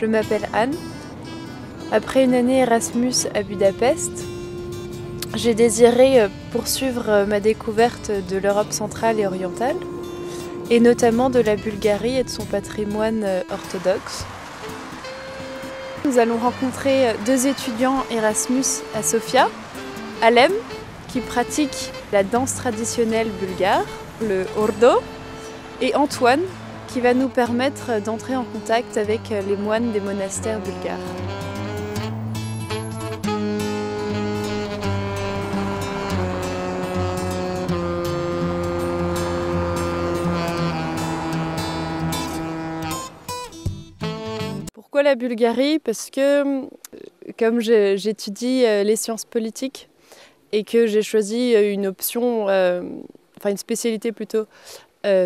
m'appelle Anne. Après une année Erasmus à Budapest, j'ai désiré poursuivre ma découverte de l'Europe centrale et orientale, et notamment de la Bulgarie et de son patrimoine orthodoxe. Nous allons rencontrer deux étudiants Erasmus à Sofia, Alem, qui pratique la danse traditionnelle bulgare, le ordo, et Antoine, qui va nous permettre d'entrer en contact avec les moines des monastères bulgares. Pourquoi la Bulgarie? Parce que comme j'étudie les sciences politiques et que j'ai choisi une option, enfin une spécialité plutôt,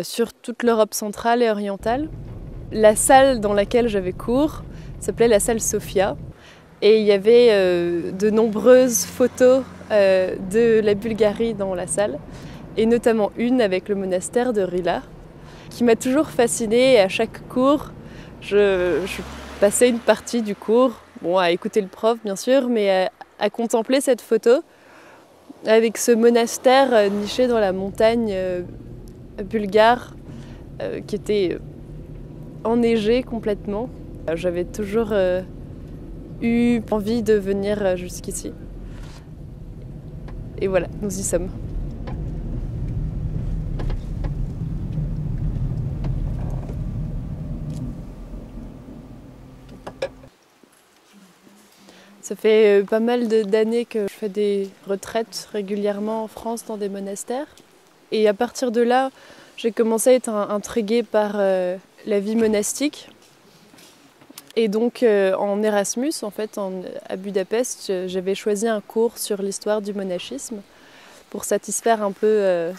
sur toute l'Europe centrale et orientale, la salle dans laquelle j'avais cours s'appelait la salle Sofia et il y avait de nombreuses photos de la Bulgarie dans la salle et notamment une avec le monastère de Rila qui m'a toujours fascinée. Et à chaque cours, je passais une partie du cours, bon, à écouter le prof bien sûr, mais à contempler cette photo avec ce monastère niché dans la montagne bulgare qui était enneigé complètement. J'avais toujours eu envie de venir jusqu'ici. Et voilà, nous y sommes. Ça fait pas mal d'années que je fais des retraites régulièrement en France dans des monastères. Et à partir de là, j'ai commencé à être intriguée par la vie monastique. Et donc en Erasmus, en fait, à Budapest, j'avais choisi un cours sur l'histoire du monachisme pour satisfaire un peu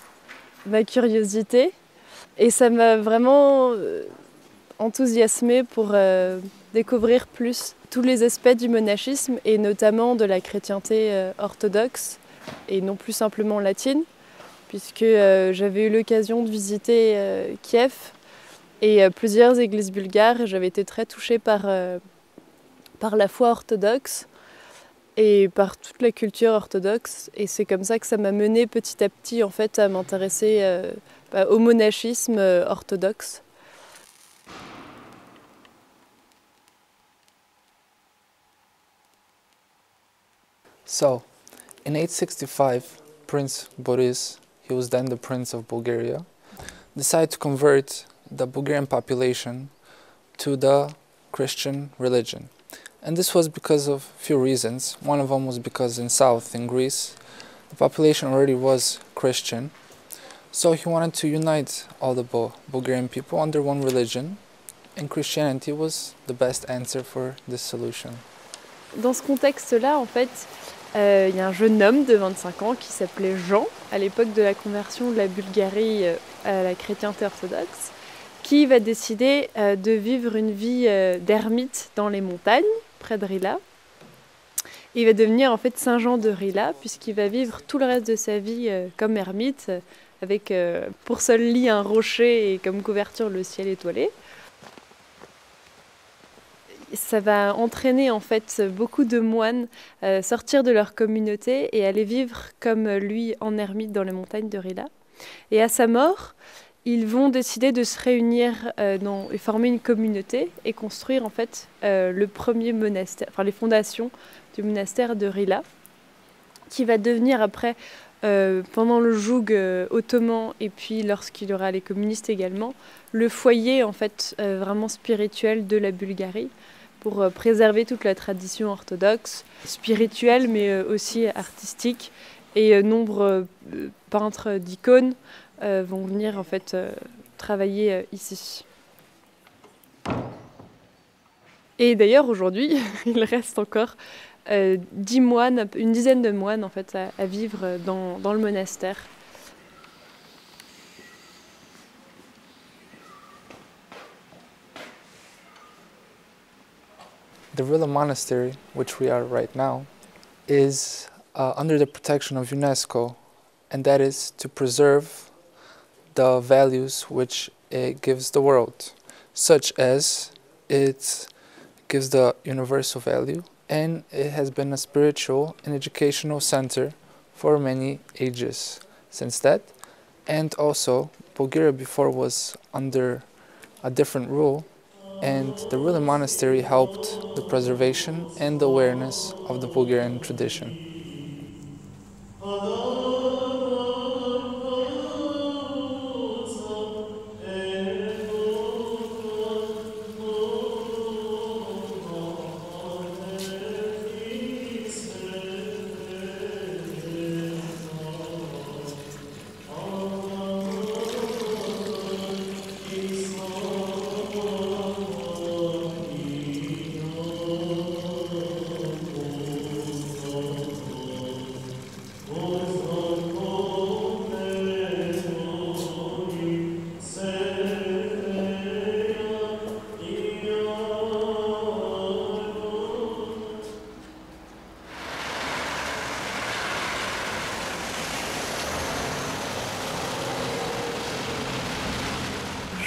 ma curiosité. Et ça m'a vraiment enthousiasmée pour découvrir plus tous les aspects du monachisme et notamment de la chrétienté orthodoxe et non plus simplement latine, puisque j'avais eu l'occasion de visiter Kiev et plusieurs églises bulgares et j'avais été très touchée par la foi orthodoxe et par toute la culture orthodoxe. Et c'est comme ça que ça m'a menée petit à petit en fait, à m'intéresser au monachisme orthodoxe. So, in 865, Prince Boris, he was then the Prince of Bulgaria, decided to convert the Bulgarian population to the Christian religion. And this was because of a few reasons. One of them was because in south, in Greece, the population already was Christian. So he wanted to unite all the Bulgarian people under one religion, and Christianity was the best answer for this solution. Dans ce contexte-là, en fait, il y a un jeune homme de 25 ans qui s'appelait Jean, à l'époque de la conversion de la Bulgarie à la chrétienté orthodoxe, qui va décider de vivre une vie d'ermite dans les montagnes, près de Rila. Il va devenir en fait Saint Jean de Rila, puisqu'il va vivre tout le reste de sa vie comme ermite, avec pour seul lit un rocher et comme couverture le ciel étoilé. Ça va entraîner en fait beaucoup de moines sortir de leur communauté et aller vivre comme lui en ermite dans les montagnes de Rila. Et à sa mort, ils vont décider de se réunir et former une communauté et construire en fait le premier monastère, enfin les fondations du monastère de Rila, qui va devenir après, pendant le joug ottoman et puis lorsqu'il y aura les communistes également, le foyer en fait vraiment spirituel de la Bulgarie, pour préserver toute la tradition orthodoxe, spirituelle mais aussi artistique. Et nombre de peintres d'icônes vont venir en fait travailler ici. Et d'ailleurs aujourd'hui, il reste encore 10 moines, une dizaine de moines en fait, à vivre dans le monastère. The Rila Monastery, which we are right now, is under the protection of UNESCO, and that is to preserve the values which it gives the world, such as it gives the universal value, and it has been a spiritual and educational center for many ages since that. And also, Bulgaria before was under a different rule, and the ruling monastery helped the preservation and the awareness of the Bulgarian tradition.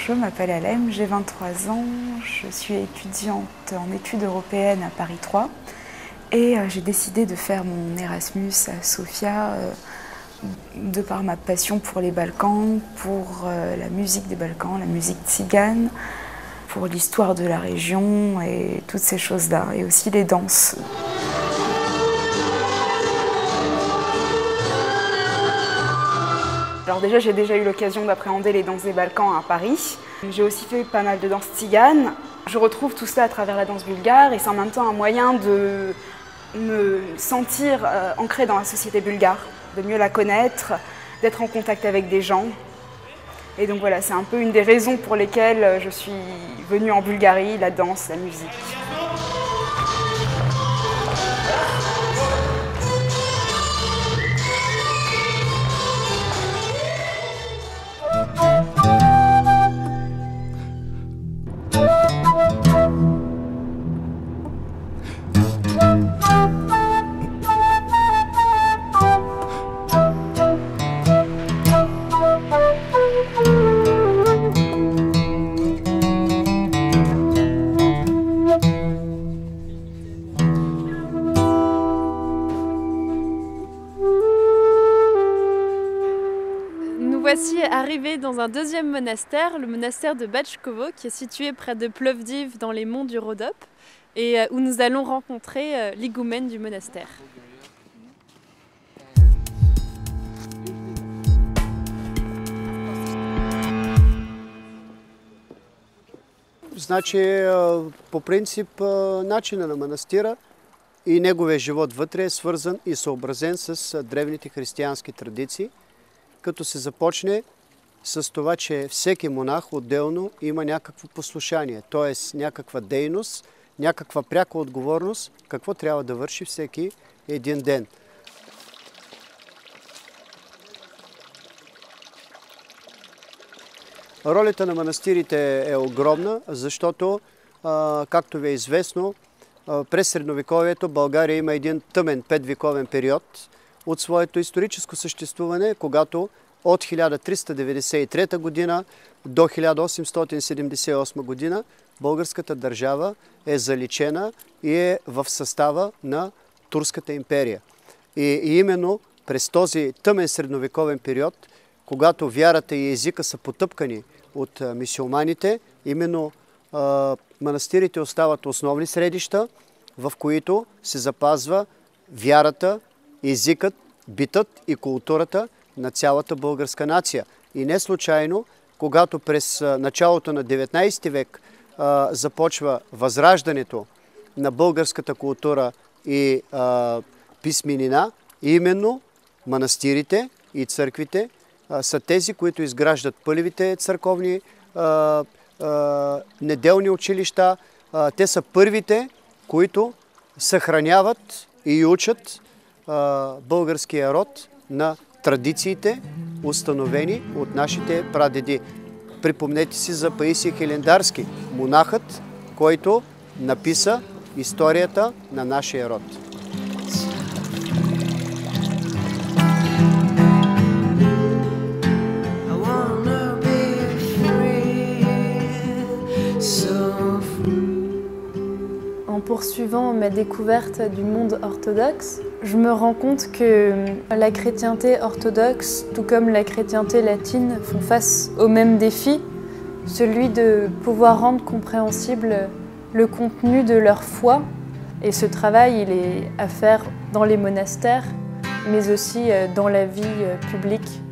Je m'appelle Alem, j'ai 23 ans, je suis étudiante en études européennes à Paris 3 et j'ai décidé de faire mon Erasmus à Sofia de par ma passion pour les Balkans, pour la musique des Balkans, la musique tzigane, pour l'histoire de la région et toutes ces choses-là, et aussi les danses. Alors déjà, j'ai déjà eu l'occasion d'appréhender les danses des Balkans à Paris. J'ai aussi fait pas mal de danses tziganes. Je retrouve tout ça à travers la danse bulgare et c'est en même temps un moyen de me sentir ancrée dans la société bulgare, de mieux la connaître, d'être en contact avec des gens. Et donc voilà, c'est un peu une des raisons pour lesquelles je suis venue en Bulgarie, la danse, la musique. Voici arrivés dans un deuxième monastère, le monastère de Batchkovo, qui est situé près de Plovdiv dans les monts du Rhodope, et où nous allons rencontrer l'higoumène du monastère. Значи, по принцип, начина на манастира и неговия живот вътре е свързан и съобразен с древните християнски традиции, като се започне с това, че всеки монах отделно има някакво послушание, т.е. някаква дейност, някаква пряка отговорност, какво трябва да върши всеки един ден. Ролята на манастирите е огромна, защото, както ви е известно, през средновековието България има един тъмен 5-вековен период от своето историческо съществуване, когато от 1393 година до 1878 година българската държава е заличена и е в състава на Турската империя. И именно през този тъмен средновековен период, когато вярата и езика са потъпкани от мюсюлманите, именно манастирите остават основни средища, в които се запазва вярата, езикът, битът и културата на цялата българска нация. И не случайно, когато през началото на 19 век започва възраждането на българската култура и писменина, именно манастирите и църквите са тези, които изграждат първите църковни неделни училища. Те са първите, които съхраняват и учат българския род на традициите, установени от нашите прадеди. Припомнете си за Паисий Хилендарски, монахът, който написа историята на нашия род. poursuivant ma découverte du monde orthodoxe, je me rends compte que la chrétienté orthodoxe, tout comme la chrétienté latine, font face au même défi, celui de pouvoir rendre compréhensible le contenu de leur foi. Et ce travail, il est à faire dans les monastères, mais aussi dans la vie publique.